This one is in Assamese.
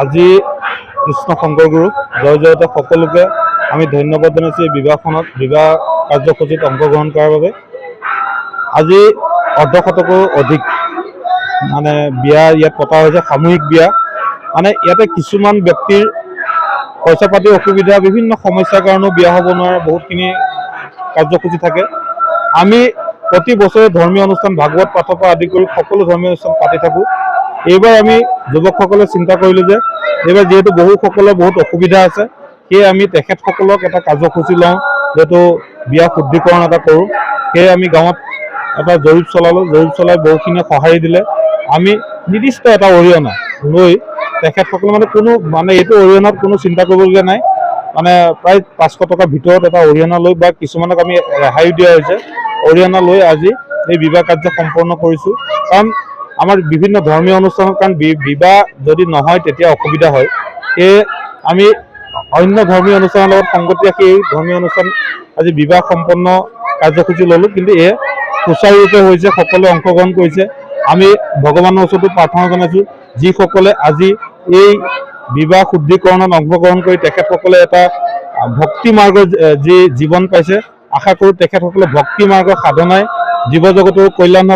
আজি কৃষ্ণ শংকৰ গুৰু জয় জয়তে সকলোকে আমি ধন্যবাদ জনাইছোঁ এই বিবাহখনত বিবাহ কাৰ্যসূচীত অংশগ্ৰহণ কৰাৰ বাবে। আজি অৰ্ধশতকৰো অধিক মানে বিয়া ইয়াত পতা হৈছে, সামূহিক বিয়া। মানে ইয়াতে কিছুমান ব্যক্তিৰ পইচা পাতিৰ অসুবিধা, বিভিন্ন সমস্যাৰ কাৰণেও বিয়া হ'ব নোৱাৰে, বহুতখিনি কাৰ্যসূচী থাকে। আমি প্ৰতি বছৰে ধৰ্মীয় অনুষ্ঠান ভাগৱত পাঠৰ পৰা আদি কৰি সকলো ধৰ্মীয় অনুষ্ঠান পাতি থাকোঁ। এইবাৰ আমি যুৱকসকলে চিন্তা কৰিলোঁ যে এইবাৰ যিহেতু বহুসকলৰ বহুত অসুবিধা আছে, সেয়ে আমি তেখেতসকলক এটা কাৰ্যসূচী লওঁ, যিহেতু বিয়া শুদ্ধিকৰণ এটা কৰোঁ। সেয়ে আমি গাঁৱত এটা জৰীপ চলালোঁ, জৰীপ চলাই বহুখিনিয়ে সঁহাৰি দিলে। আমি নিৰ্দিষ্ট এটা অৰিহণা লৈ তেখেতসকলে মানে এইটো অৰিহণাত কোনো চিন্তা কৰিবলগীয়া নাই, মানে প্ৰায় 500 টকাৰ ভিতৰত এটা অৰিহণা লৈ বা কিছুমানক আমি ৰেহাইও দিয়া হৈছে, অৰিহণা লৈ আজি এই বিবাহ কাৰ্য সম্পন্ন কৰিছোঁ। কাৰণ আমাৰ বিভিন্ন ধৰ্মীয় অনুষ্ঠানত কাৰণ বিবাহ যদি নহয় তেতিয়া অসুবিধা হয়, সেয়ে আমি অন্য ধৰ্মীয় অনুষ্ঠানৰ লগত সংগতি ৰাখি এই ধৰ্মীয় অনুষ্ঠান আজি বিবাহ সম্পন্ন কাৰ্যসূচী ল'লোঁ। কিন্তু এয়া সুচাৰুৰূপে হৈছে, সকলোৱে অংশগ্ৰহণ কৰিছে। আমি ভগৱানৰ ওচৰতো প্ৰাৰ্থনা জনাইছোঁ, যিসকলে আজি এই বিবাহ শুদ্ধিকৰণত অংশগ্ৰহণ কৰি তেখেতসকলে এটা ভক্তি মাৰ্গৰ যি জীৱন পাইছে, আশা কৰোঁ তেখেতসকলে ভক্তি মাৰ্গৰ সাধনাই জীৱ জগতৰ কল্যাণ